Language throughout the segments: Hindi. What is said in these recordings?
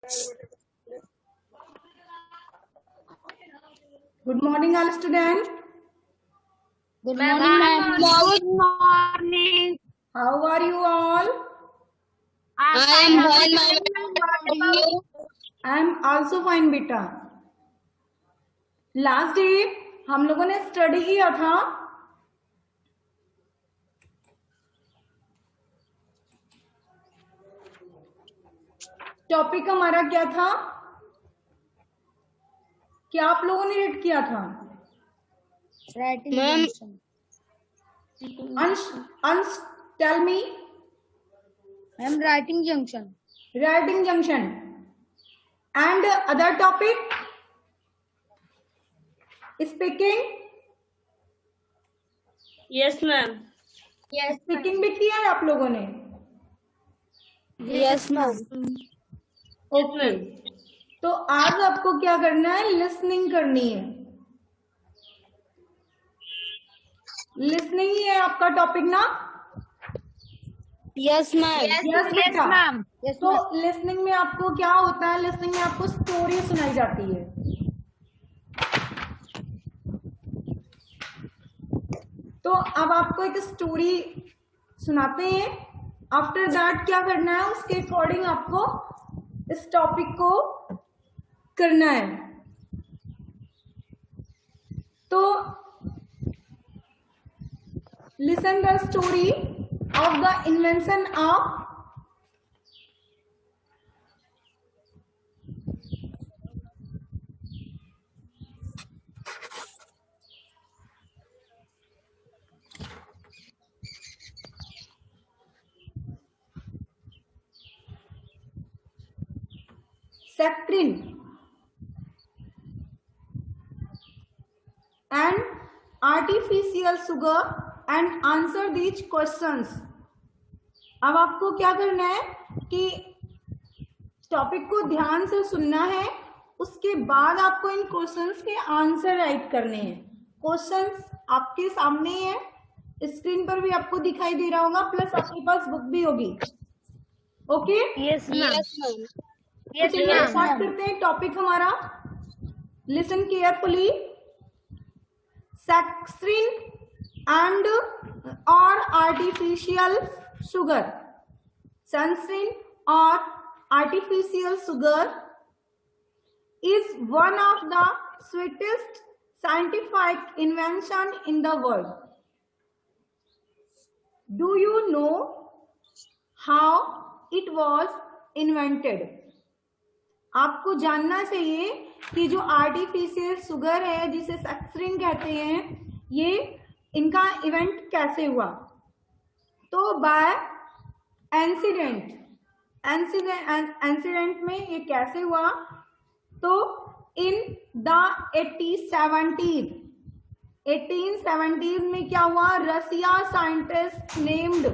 Good morning, all students. Good morning, ma'am. Good morning. How are you all? I'm I am fine, fine, ma'am. ma'am. What about you? I am also fine, बेटा. लास्ट डे हम लोगों ने स्टडी किया था टॉपिक हमारा क्या था? क्या आप लोगों ने रीड किया था? Ma'am, Ansh tell me. I'm writing junction. Writing junction. And other topic? Speaking. Yes, ma'am. Yes, speaking भी किया है आप लोगों ने? yes, ma'am. ओके. तो आज आपको क्या करना है? लिसनिंग करनी है. लिसनिंग ही है आपका टॉपिक ना? Yes, ma'am. Yes, बेटा. ma'am. Yes, तो ma'am. लिसनिंग में आपको क्या होता है? लिसनिंग में आपको स्टोरी सुनाई जाती है. तो अब आपको एक स्टोरी सुनाते हैं. आफ्टर दैट क्या करना है? उसके अकॉर्डिंग आपको इस टॉपिक को करना है. तो listen the story of the invention of saccharine and artificial sugar and answer these questions. अब आपको क्या करना है कि टॉपिक को ध्यान से सुनना है. उसके बाद आपको इन क्वेश्चंस के आंसर राइट करने हैं. क्वेश्चंस आपके सामने ही है, स्क्रीन पर भी आपको दिखाई दे रहा होगा, प्लस आपके पास बुक भी होगी. Okay. Yes, ma'am. Yes, ma'am. Yes, चलिए ma'am. स्टार्ट करते हैं. टॉपिक हमारा listen carefully. saccharine and or artificial sugar. Saccharine or artificial sugar is one of the sweetest scientific invention in the world. Do you know how it was invented? आपको जानना चाहिए कि जो आर्टिफिशियल शुगर है, जिसे सैक्चरिन कहते हैं, ये इनका इवेंट कैसे हुआ. तो बाय इंसिडेंट में ये कैसे हुआ? तो इन द 1870s में क्या हुआ? Russia scientist named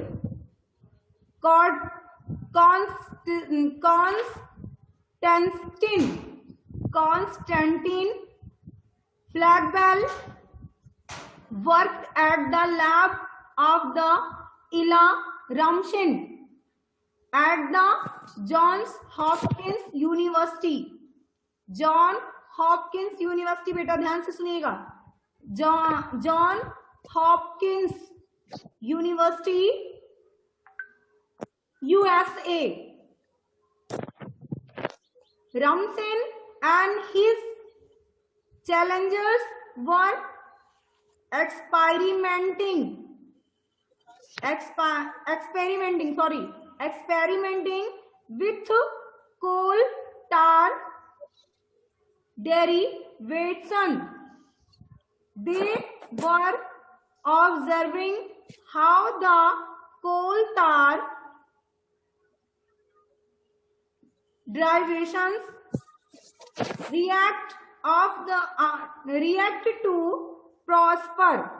Constantine Flagel worked at the lab of the Ella Ramshin at the Johns Hopkins University. John Hopkins University, बेटा ध्यान से सुनिएगा. John Hopkins University, USA. Ramshin and his challengers were experimenting with coal tar derivation. They were observing how the coal tar derivations react to prosper.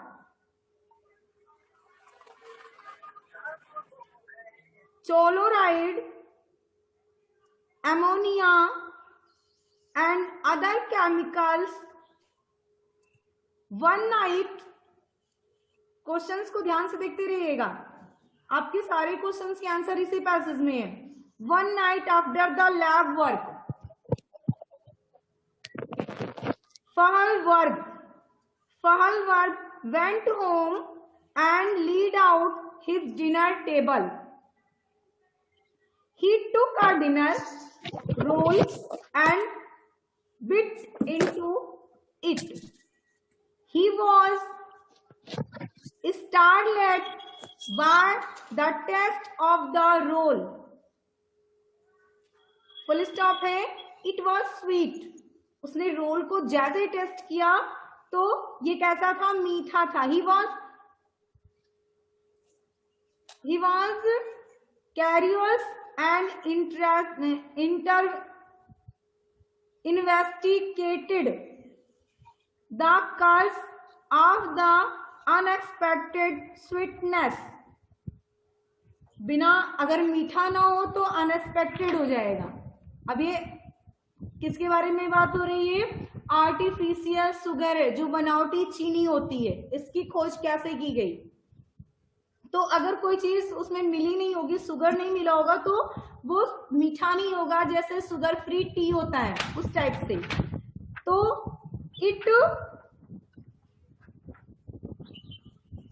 Telluride, ammonia and other chemicals. One night, questions को ध्यान से देखते रहिएगा, आपके सारे क्वेश्चंस के आंसर इसी पैसेज में है. One night after the lab work, Fahalward went home and laid out his dinner table. He took a dinner roll and bit into it. He was startled by the taste of the roll. Full stop है. It was sweet. उसने रोल को जैसे ही टेस्ट किया तो ये कैसा था? मीठा था. He was curious and investigated the cause of the unexpected sweetness. बिना अगर मीठा ना हो तो अनएक्सपेक्टेड हो जाएगा. अब ये किसके बारे में बात हो रही है? आर्टिफिशियल शुगर है, जो बनावटी चीनी होती है. इसकी खोज कैसे की गई? तो अगर कोई चीज उसमें मिली नहीं होगी, शुगर नहीं मिला होगा, तो वो मीठा नहीं होगा. जैसे शुगर फ्री टी होता है उस टाइप से. तो it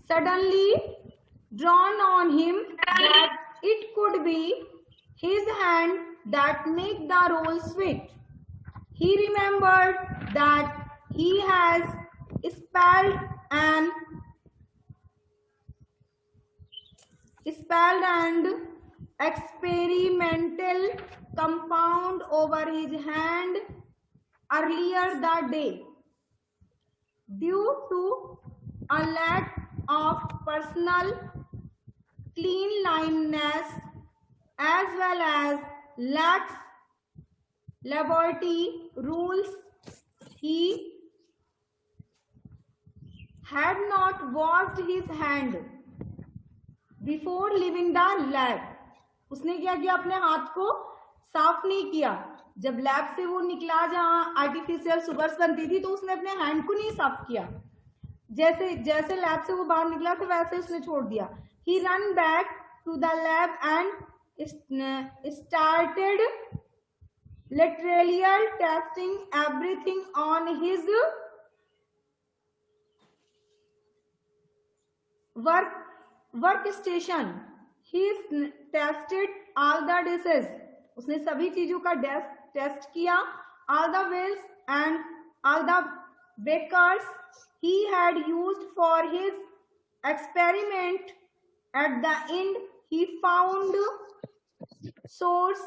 suddenly drawn on him that it could be his hand that make the roll sweet. He remembered that he has spelled and experimental compound over his hand earlier that day. Due to a lack of personal cleanliness as well as lax laboratory rules, he had not washed his hand before leaving the lab. उसने क्या किया? अपने हाथ को साफ नहीं किया. जब लैब से वो निकला जहां आर्टिफिशियल शुगर्स बनती थी, तो उसने अपने हैंड को नहीं साफ किया. जैसे लैब से वो बाहर निकला तो वैसे उसने छोड़ दिया. He ran back to the lab and started literally testing everything on his workstation. He tested all the dishes. उसने सभी चीजों का टेस्ट किया. All the wheels and all the bakers he had used for his experiment. At the end, he found source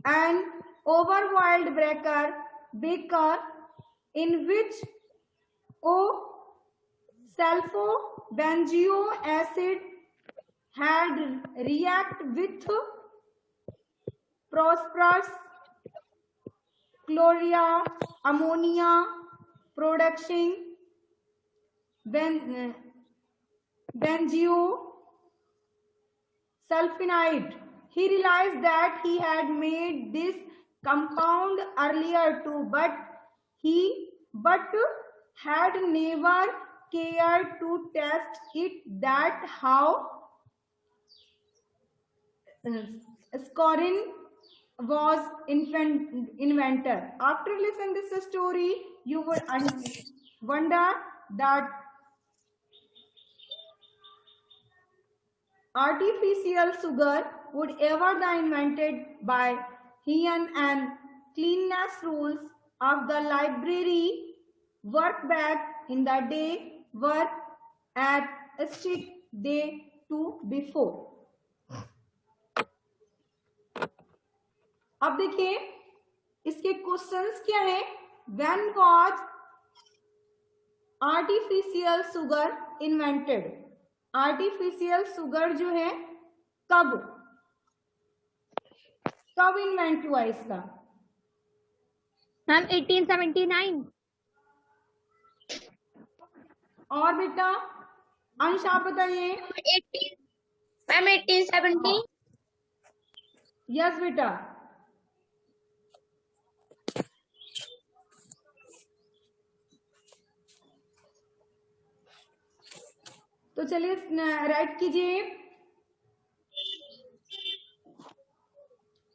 and overboiled baker in which sulfobenzio acid had reacted with phosphorus, chlorine, ammonia, production benzio sulfonide. He realized that he had made this compound earlier too, but had never cared to test it. That how Scorin was inventor. After listening this story, you would wonder that artificial sugar would ever be invented by Heian, and cleanliness rules of the library work back in the day were at strict day 2 before. अब देखिए इसके क्वेश्चंस क्या है. When was artificial sugar invented? Artificial sugar जो है कब इन्वेंट हुआ इसका? मैम 1879. और बेटा अंश आप बताइए. मैम 1870. यस बेटा. तो चलिए राइट कीजिए.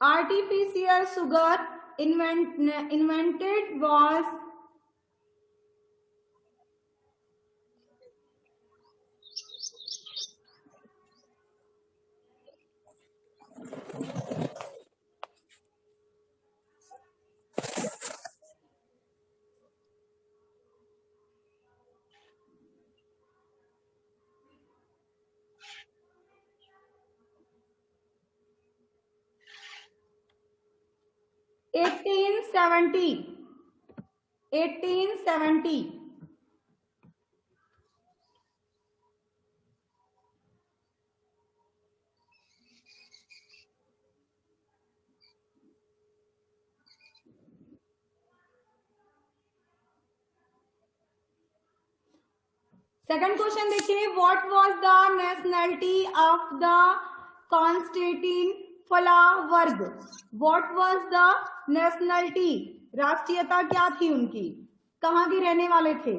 Artificial sugar invented was eighteen seventy. Second question देखिए, what was the nationality of the Constantine Fahlberg? What was the nationality, राष्ट्रीयता क्या थी उनकी, कहाँ के रहने वाले थे?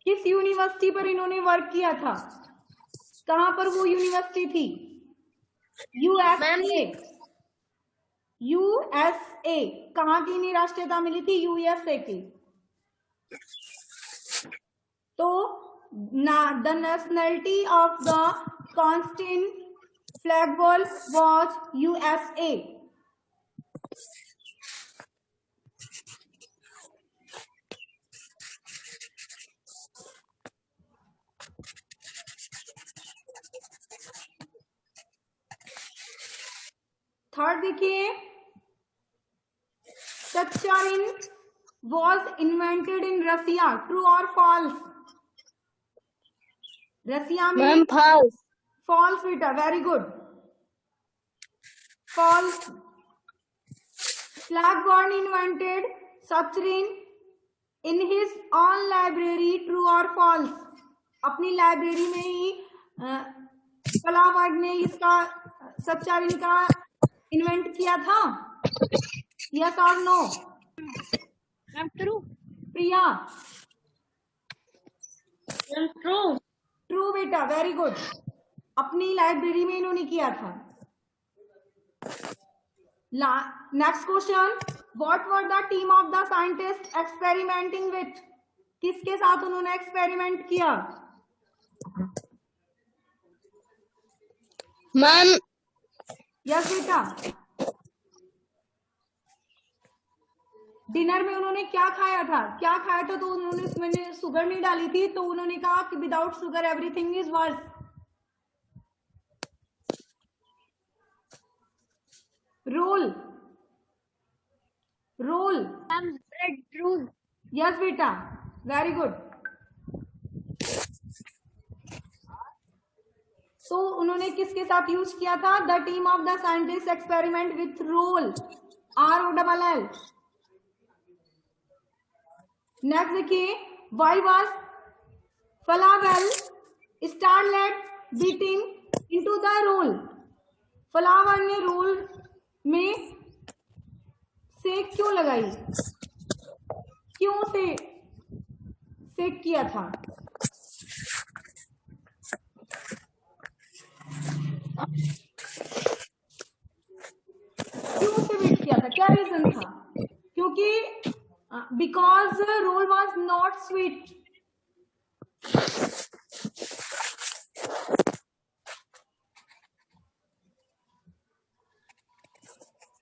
किस यूनिवर्सिटी पर इन्होंने वर्क किया था? कहाँ पर वो यूनिवर्सिटी थी? यूएसए। यूएसए। कहाँ की इन्हें राष्ट्रीयता मिली थी? यूएसए की। तो the nationality of the Constantine Fahlberg was USA. Third देखिए, saccharin was invented in Russia, true और फॉल्स? रसिया में मैम फॉल्स। फॉल्स बेटा, very good, false. Fahlberg invented saccharin in his own library, true और फॉल्स? अपनी लाइब्रेरी में ही फ्लैगबॉर्न ने इसका सच्चारिन का इन्वेंट किया था? यस और no? Ma'am true. Priya? Ma'am true. True बेटा, वेरी गुड, अपनी लाइब्रेरी में इन्होंने किया था। Next question, what were the team of the scientist experimenting with? किसके साथ उन्होंने एक्सपेरिमेंट किया? मैम यस बेटा। डिनर में उन्होंने क्या खाया था? क्या खाया था? तो उन्होंने उसमें शुगर नहीं डाली थी, तो उन्होंने कहा कि without sugar everything is worse. Roll, roll. Ma'am bread roll. Yes बेटा, वेरी गुड। तो उन्होंने किसके साथ यूज किया था? The team of the scientist experiment with roll, ROLL। Next देखिए, why was Flavell starlet beating into the roll? Flower ने रोल में सेक क्यों लगाई? क्यों से सेक किया था? क्यों से वेट किया था? क्या रीजन था? क्योंकि because role was not sweet.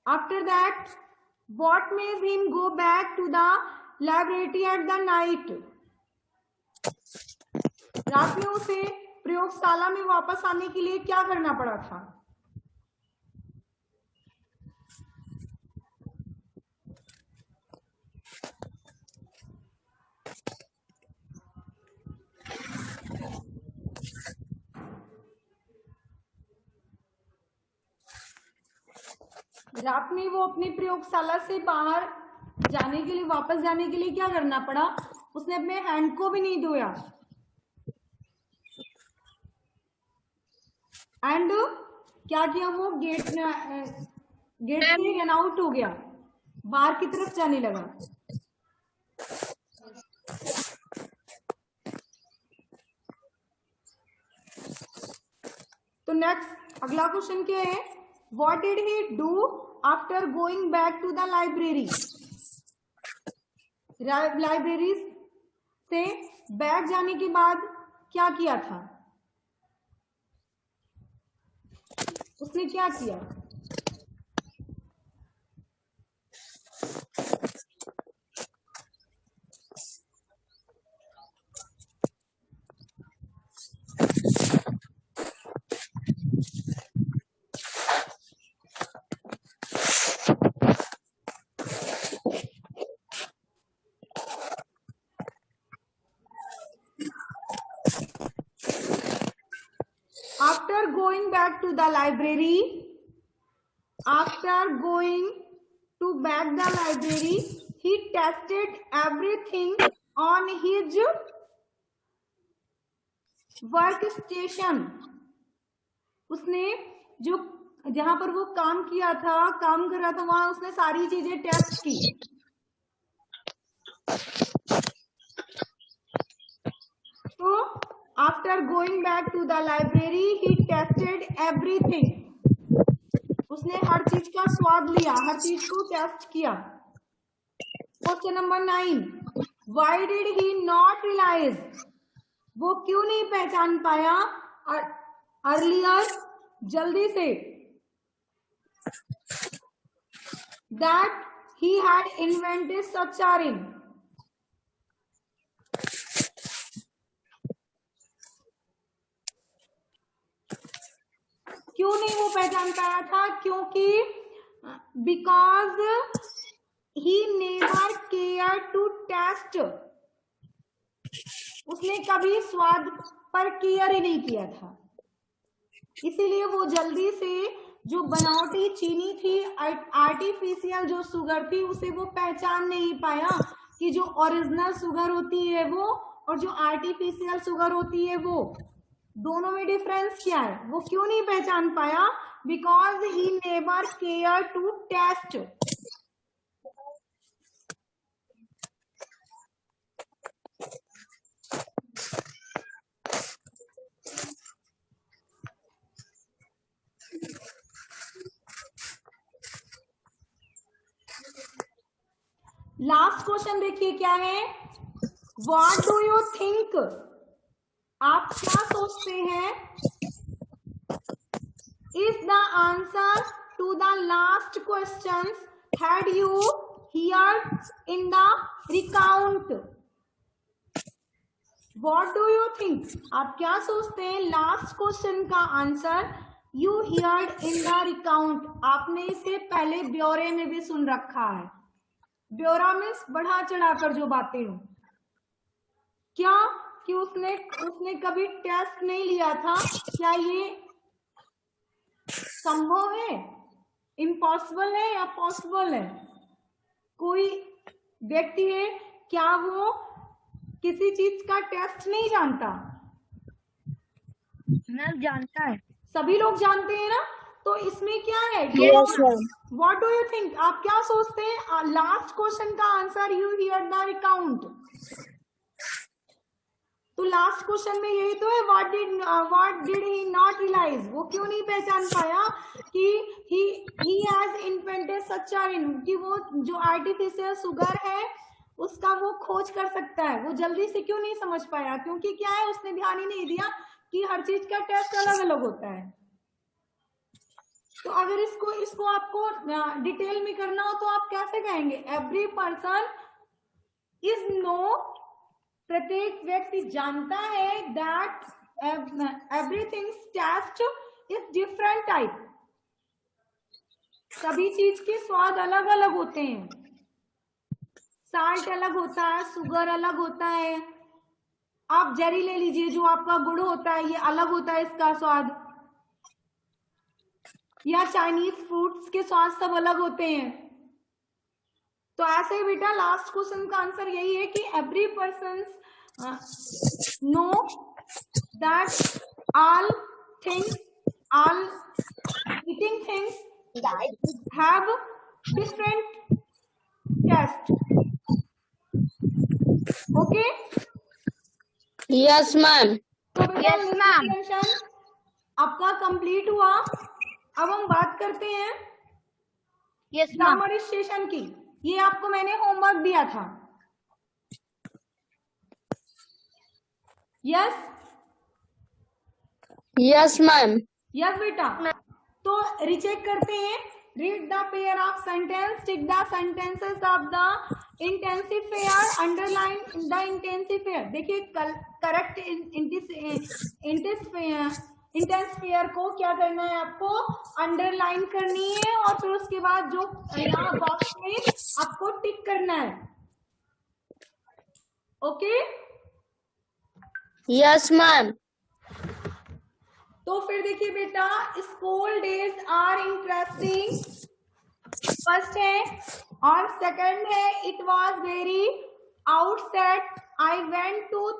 After that what made him go back to the laboratory at the night? रात में उसे प्रयोगशाला में वापस आने के लिए क्या करना पड़ा था? रात में वो अपनी प्रयोगशाला से बाहर जाने के लिए, वापस जाने के लिए क्या करना पड़ा? उसने अपने हैंड को भी नहीं धोया एंड क्या किया? वो गेट से रन आउट हो गया, बाहर की तरफ जाने लगा। नेक्स्ट अगला क्वेश्चन क्या है? What did he do after going back to the library? Library से बैक जाने के बाद क्या किया था? उसने क्या किया? After going back to the library, he tested everything on his workstation. उसने जो जहां पर वो काम किया था, काम कर रहा था, वहां उसने सारी चीजें टेस्ट की. तो after going back to the library, he tested everything. उसने हर चीज का स्वाद लिया, हर चीज को टेस्ट किया. Question number 9. Why did he not realize? वो क्यों नहीं पहचान पाया earlier, जल्दी से, that he had invented such a ring? क्यों नहीं वो पहचान पाया था? क्योंकि because he never cared to test. उसने कभी स्वाद पर केयर ही नहीं किया था, इसीलिए वो जल्दी से जो बनावटी चीनी थी, आर्टिफिशियल जो शुगर थी, उसे वो पहचान नहीं पाया कि जो ओरिजिनल शुगर होती है वो और जो आर्टिफिशियल शुगर होती है वो, दोनों में डिफरेंस क्या है? वो क्यों नहीं पहचान पाया? Because he never care to test. Last question देखिए क्या है? What do you think? आप क्या सोचते हैं? Is the answer to the last question had you here in the recount? What do you think? आप क्या सोचते हैं? लास्ट क्वेश्चन का answer you here in the recount. आपने इसे पहले ब्यौरे में भी सुन रखा है. ब्यौरा में बढ़ा चढ़ाकर जो बातें हो, क्या कि उसने कभी टेस्ट नहीं लिया था? क्या ये संभव है, इम्पॉसिबल है या पॉसिबल है? कोई व्यक्ति है क्या वो किसी चीज का टेस्ट नहीं जानता? मैम जानता है. सभी लोग जानते हैं ना. तो इसमें क्या है? What do you think? आप क्या सोचते हैं? लास्ट क्वेश्चन का answer you here the recount. तो लास्ट क्वेश्चन में यही तो है. What did he not realise? वो क्यों नहीं पहचान पाया कि he has invented such a ring, कि वो जो आर्टिफिशियल शुगर है उसका वो खोज कर सकता है. वो जल्दी से क्यों नहीं समझ पाया? क्योंकि क्या है, उसने ध्यान ही नहीं दिया कि हर चीज का टेस्ट अलग अलग होता है. तो अगर इसको आपको डिटेल में करना हो तो आप कैसे कहेंगे? एवरी पर्सन इज नो, प्रत्येक व्यक्ति जानता है that everything test is different type. सभी चीज के स्वाद अलग अलग होते हैं. साल्ट अलग होता है, शुगर अलग होता है. आप जेरी ले लीजिए, जो आपका गुड़ होता है, ये अलग होता है इसका स्वाद. या चाइनीज फ्रूट्स के स्वाद सब अलग होते हैं. तो ऐसे ही बेटा लास्ट क्वेश्चन का आंसर यही है कि every person know that all eating things have different taste. Okay? Yes, ma'am. So बेटा Yes, ma'am. आपका कंप्लीट हुआ। अब हम बात करते हैं Yes, ma'am. ग्रामराइजेशन की। ये आपको मैंने होमवर्क दिया था। Yes Yes, ma'am. यस बेटा। तो रिचेक करते हैं। Read the pair of sentence, tick the sentences of the intensifier, underline the intensifier. देखिए करेक्ट इंटेंसिफायर को क्या करना है, आपको अंडरलाइन करनी है और फिर उसके बाद जो यहाँ बॉक्स में आपको टिक करना है। Okay Yes, ma'am. तो फिर देखिए बेटा, school days are interesting first है, और सेकंड है it was very outset, I went to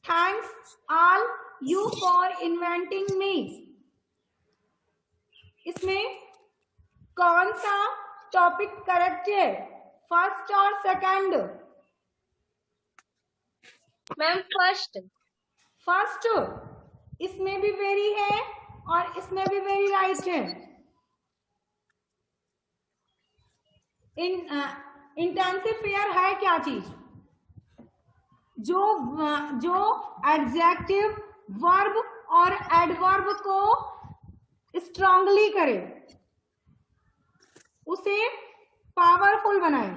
thanks all you for inventing me. इसमें कौन सा टॉपिक करेक्ट है, फर्स्ट और सेकंड? Ma'am, first. फर्स्ट। इसमें भी वेरी है और इसमें भी वेरी राइट है। इंटेंसिफायर है क्या चीज? जो एडजेक्टिव, वर्ब और एडवर्ब को स्ट्रांगली करे, उसे पावरफुल बनाए,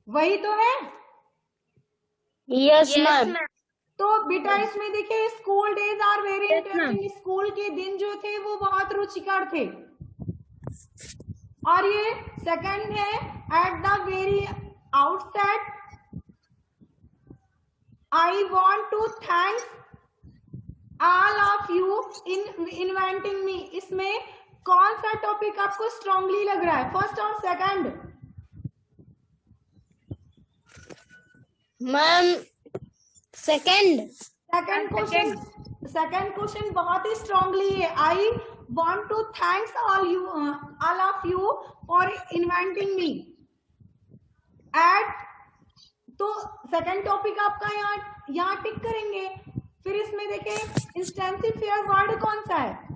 वही तो है। Yes, ma'am. तो बेटा इसमें देखिए, school days are very interesting, school के दिन जो थे वो बहुत रुचिकर थे। और ये सेकंड है, at the very outset I want to thanks all of you in inventing me. इसमें कौन सा टॉपिक आपको स्ट्रांगली लग रहा है, फर्स्ट और second? Ma'am, second. Second question बहुत ही स्ट्रांगली है, I want to thanks all of you for inventing me. At, तो सेकंड टॉपिक आपका यहाँ टिक करेंगे। फिर इसमें देखें, इंस्टेंसिफायर वर्ड कौन सा है?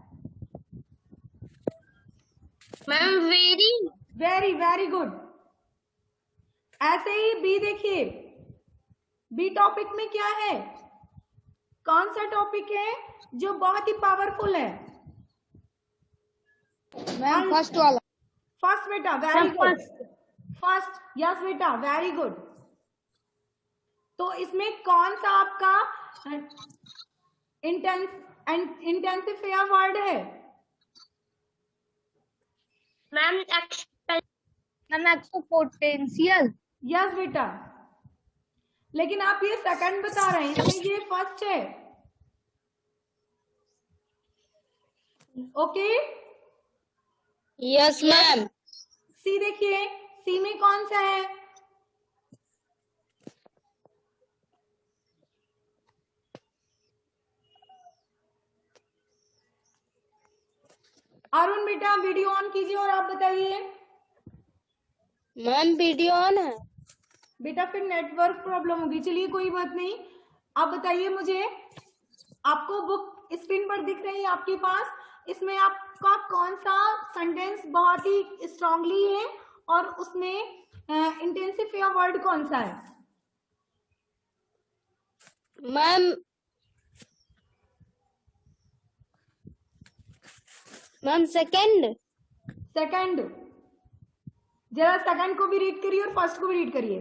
Ma'am, very. Very very good. ऐसे ही बी देखिए, बी टॉपिक में क्या है, कौन सा टॉपिक है जो बहुत ही पावरफुल है? Ma'am, first वाला. फर्स्ट बेटा, वेरी गुड। फर्स्ट, यस बेटा, वेरी गुड। तो इसमें कौन सा आपका इंटेंसिफायर वर्ड है? Ma'am, Ma'am, exponential. यस बेटा, लेकिन आप ये सेकंड बता रहे हैं, इसमें ये फर्स्ट है। Okay Yes, ma'am. सी देखिए, सी में कौन सा है? अरुण बेटा वीडियो ऑन कीजिए और आप बताइए। Ma'am, video on है। बेटा फिर नेटवर्क प्रॉब्लम होगी, चलिए कोई बात नहीं। आप बताइए मुझे, आपको बुक स्क्रीन पर दिख रही है आपके पास, इसमें आपका कौन सा सेंटेंस बहुत ही स्ट्रांगली है और उसमें इंटेंसिफायर वर्ड कौन सा है? Ma'am second. जरा सेकंड को भी रीड करिए और फर्स्ट को भी रीड करिए।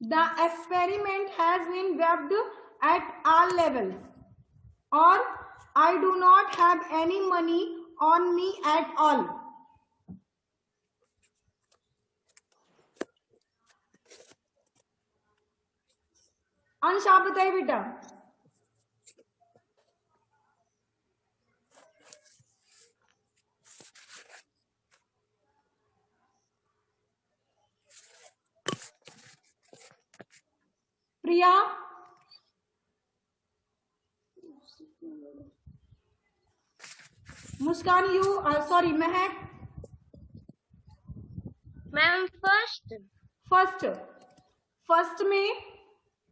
The experiment has been webbed at all levels, और I do not have any money on me at all. Ansh आप बताइए बेटा। Priya, Muskan, you sorry Mahak. Ma'am first में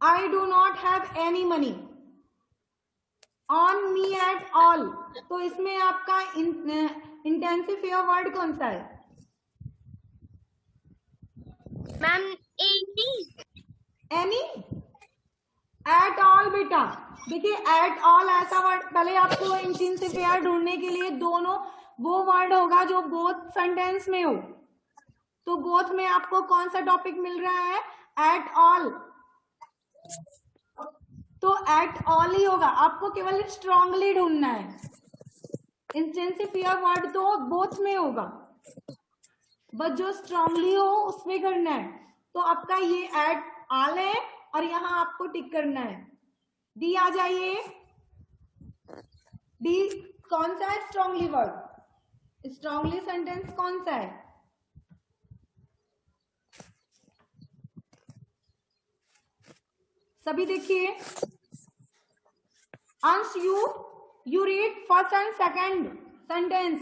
I do not have any money on me at all, तो इसमें आपका इंटेंसिफायर वर्ड कौन सा है? Ma'am any. Any, at all बेटा, देखिए एट ऑल ऐसा वर्ड, पहले आपको इंटेंसिफायर ढूंढने के लिए दोनों वो वर्ड होगा जो बोथ सेंटेंस में हो, तो बोथ में आपको कौन सा टॉपिक मिल रहा है? एट ऑल, तो एट ऑल ही होगा, आपको केवल स्ट्रांगली ढूंढना है। इंटेंसिफायर वर्ड तो बोथ में होगा, बस जो स्ट्रांगली हो उसमें करना है। तो आपका ये एट ऑल है और यहाँ आपको टिक करना है। डी आ जाइए, डी कौन सा है स्ट्रांगली वर्ड? स्ट्रांगली सेंटेंस कौन सा है? सभी देखिए, Ansh you read first and second sentence.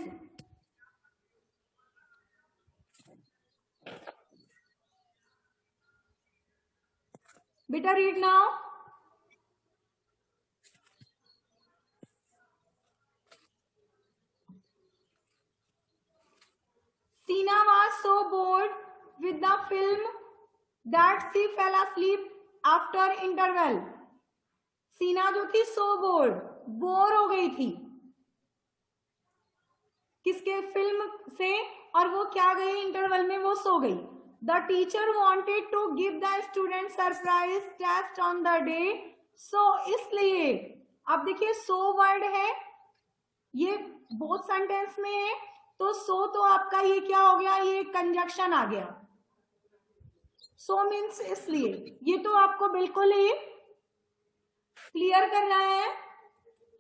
बेटा read now. Sina was so bored with the film that she fell asleep after interval. सीना जो थी so bored, बोर हो गई थी किसके? फिल्म से, और वो क्या गई? इंटरवल में वो सो गई। The teacher wanted to give the student surprise test on the day, so इसलिए अब देखिए so वर्ड है, ये बोथ सेंटेंस में है, तो सो तो आपका ये क्या हो गया? ये कंजक्शन आ गया। सो मीन्स इसलिए, ये तो आपको बिल्कुल ही क्लियर करना है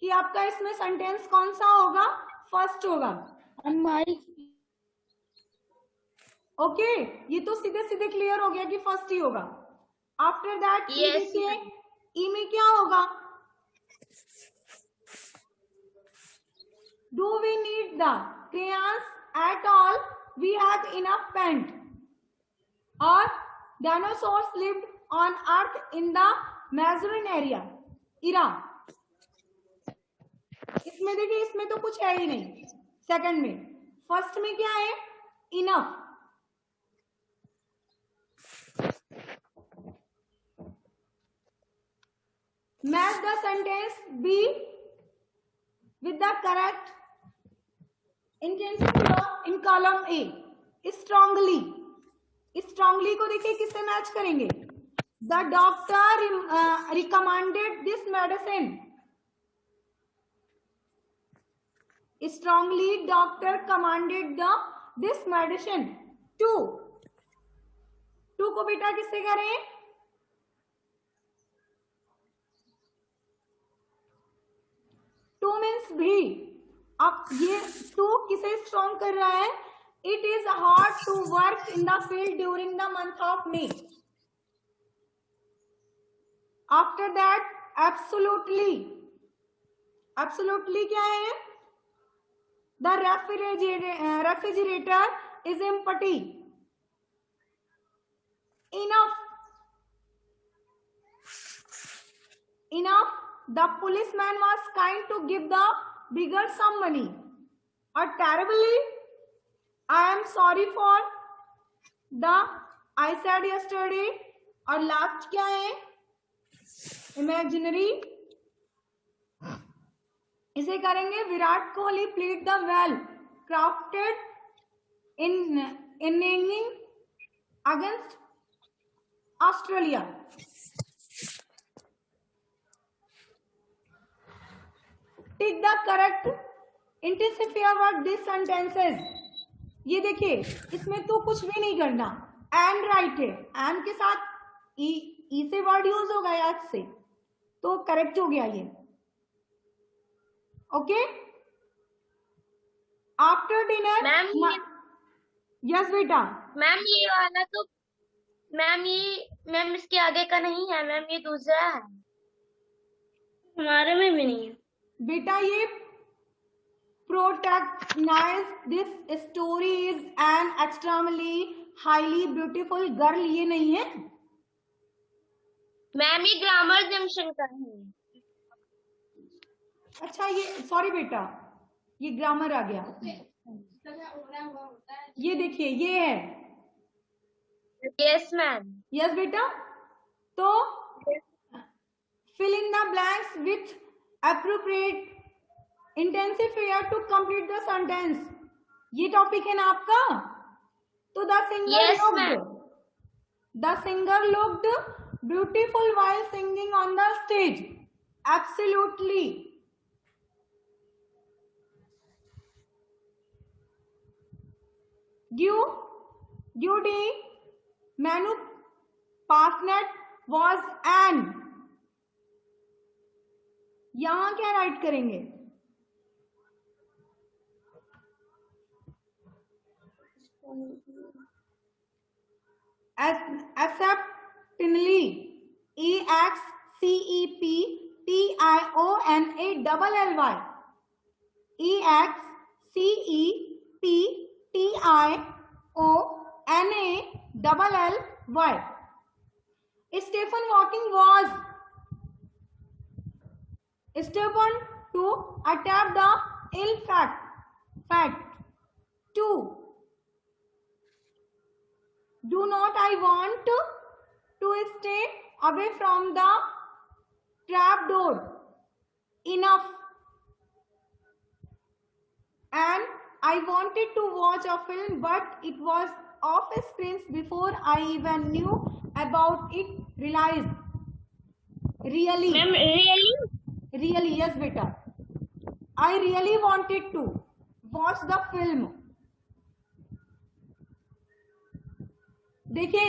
कि आपका इसमें सेंटेंस कौन सा होगा? फर्स्ट होगा। ओके, ये तो सीधे सीधे क्लियर हो गया कि फर्स्ट ही होगा। आफ्टर दैट देखिए ई में क्या होगा? Do we need the crayons at all? We have enough paint. Or dinosaurs lived on Earth in the Mesozoic era. इसमें देखिए, इसमें तो कुछ है ही नहीं। सेकंड में, फर्स्ट में क्या है? Enough. Match the sentence B with the correct intensifier in column A. Strongly, strongly को देखिए किससे मैच करेंगे? The doctor recommended this medicine. Strongly doctor commanded this medicine too. Too को बेटा किससे करें? टू मीन्स भी। अब ये टू किसे स्ट्रॉन्ग कर रहा है? It is hard to work in the field during the month of May. After that absolutely, absolutely क्या है? The refrigerator is empty. Enough, enough the policeman was kind to give the beggar some money. Or terribly, I am sorry for the I said yesterday. और लास्ट क्या है? इमेजिनरी। इसे करेंगे Virat Kohli played the well crafted inning against Australia. Tick the correct intensifier word this sentences. ये देखिए, इसमें तो कुछ भी नहीं करना, एंड राइट है, एंड के साथ ई से वर्ड यूज होगा याद से, तो करेक्ट हो गया ये। Okay, after dinner. Ma'am yes बेटा। मैम ये वाला तो मैम इसके आगे का नहीं है मैम, ये दूसरा है, हमारे में भी नहीं है बेटा। ये protagonist this story is an extremely highly beautiful girl, ये नहीं है मैम, ये ग्रामर जंक्शन का है। अच्छा ये सॉरी बेटा, ये ग्रामर आ गया। ये देखिए ये है। Yes ma'am. यस बेटा, तो fill in the blanks with appropriate intensifier to complete the sentence। ये टॉपिक है ना आपका। तो the singer Yes, looked, ma'am. the singer looked beautiful while singing on the stage। Absolutely। duty manu pasnet was an। यहां क्या राइट करेंगे? acceptingly, EXCEPTIONALLY। Stephen Hawking was stubborn to attack the ill fact. 2. Do not I want to stay away from the trap door enough, and I wanted to watch a film but it was off screens before I even knew about it। Realize really Ma'am, really? yes beta, I really wanted to watch the film। देखिए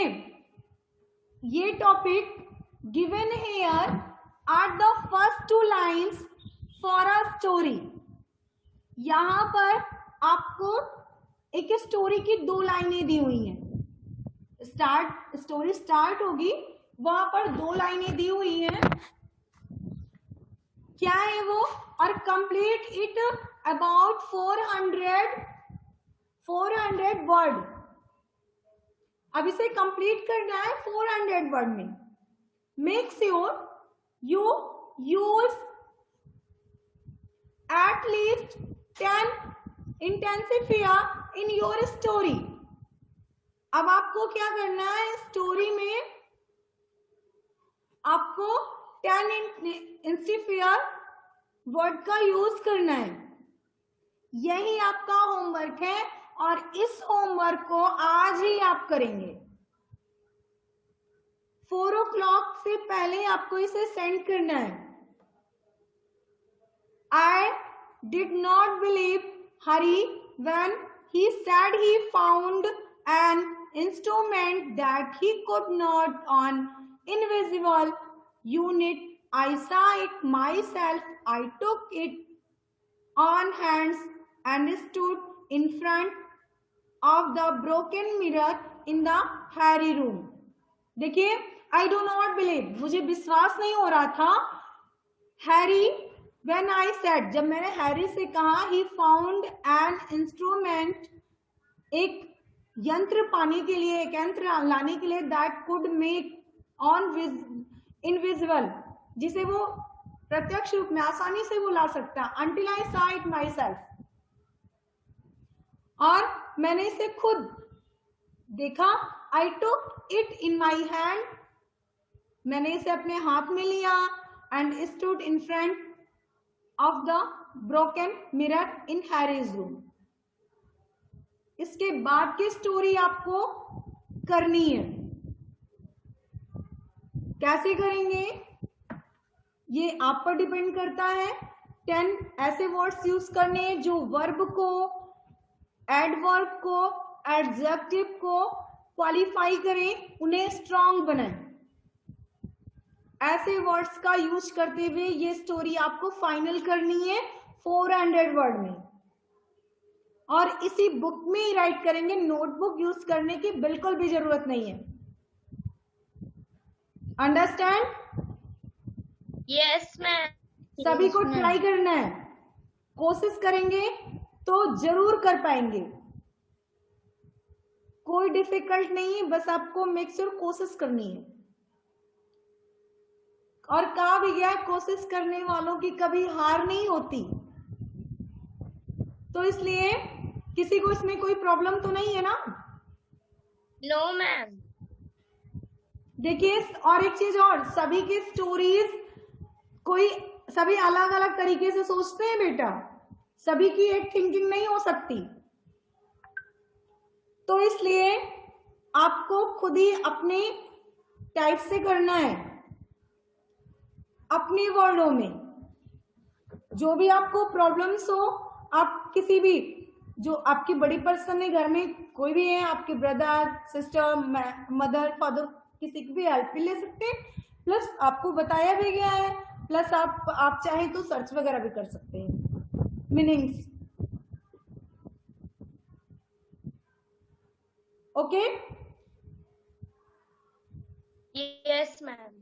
ये topic given here are the first 2 lines for a story. यहां पर आपको एक स्टोरी की 2 लाइनें दी हुई हैं। स्टोरी स्टार्ट होगी, वहां पर 2 लाइनें दी हुई हैं। क्या है वो? और कंप्लीट इट अबाउट 400 वर्ड। अब इसे कंप्लीट करना है 400 वर्ड में। Make sure you use at least 10 intensifier in your story. अब आपको क्या करना है? स्टोरी में आपको 10 इंटेंसिफायर वर्ड का यूज करना है। यही आपका होमवर्क है और इस होमवर्क को आज ही आप करेंगे। 4 o'clock से पहले आपको इसे सेंड करना है। I did not believe Hari when he said he found an instrument that he could not on invisible unit। I saw it myself। I took it on hands and stood in front of the broken mirror in the Harry room। देखिए, I do not believe, मुझे विश्वास नहीं हो रहा था। Harry, when I said, जब मैंने हैरी से कहा, he found an instrument, एक यंत्र पाने के लिए, एक यंत्र लाने के लिए, that could make on invisible, जिसे वो प्रत्यक्ष रूप में आसानी से वो ला सकता। Until I saw it myself, और मैंने इसे खुद देखा। I took it in my hand, मैंने इसे अपने हाथ में लिया। and stood in front of the broken mirror in Harry's room। इसके बाद की स्टोरी आपको करनी है। कैसे करेंगे ये आप पर डिपेंड करता है। 10 ऐसे वर्ड्स यूज करने जो वर्ब को, एडवर्ब को, एडजेक्टिव को क्वालिफाई करें, उन्हें स्ट्रॉन्ग बनाएं। ऐसे वर्ड्स का यूज करते हुए ये स्टोरी आपको फाइनल करनी है 400 वर्ड में, और इसी बुक में ही राइट करेंगे। नोटबुक यूज करने की बिल्कुल भी जरूरत नहीं है। अंडरस्टैंड? Yes ma'am. सभी को ट्राई करना है, कोशिश करेंगे तो जरूर कर पाएंगे। कोई डिफिकल्ट नहीं है, बस आपको मेक श्योर कोशिश करनी है। और कहा भी गया कोशिश करने वालों की कभी हार नहीं होती। तो इसलिए किसी को इसमें कोई प्रॉब्लम तो नहीं है ना? No, ma'am. देखिए, और एक चीज और, सभी की स्टोरीज सभी अलग अलग तरीके से सोचते हैं बेटा, सभी की एक थिंकिंग नहीं हो सकती। तो इसलिए आपको खुद ही अपने टाइप से करना है, अपने वर्डों में। जो भी आपको प्रॉब्लम्स हो, आप किसी भी, जो आपकी बड़ी पर्सन है घर में, कोई भी है, आपके ब्रदर सिस्टर मदर फादर, किसी की भी हेल्प भी ले सकते हैं। प्लस आपको बताया भी गया है, प्लस आप चाहें तो सर्च वगैरह भी कर सकते हैं मीनिंग्स। ओके? Yes, ma'am.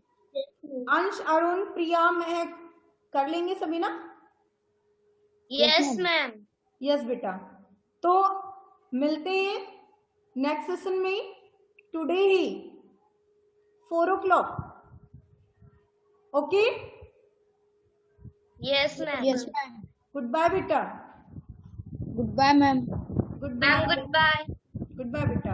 अंश, अरुण, प्रिया, महक कर लेंगे सभी ना? Yes, ma'am. यस बेटा। तो मिलते हैं नेक्स्ट सेशन में टुडे ही 4 o'clock। Okay? Yes, ma'am. Yes, ma'am. Good bye बेटा। Goodbye, ma'am. Good Ma'am, bye. goodbye. Good bye बेटा।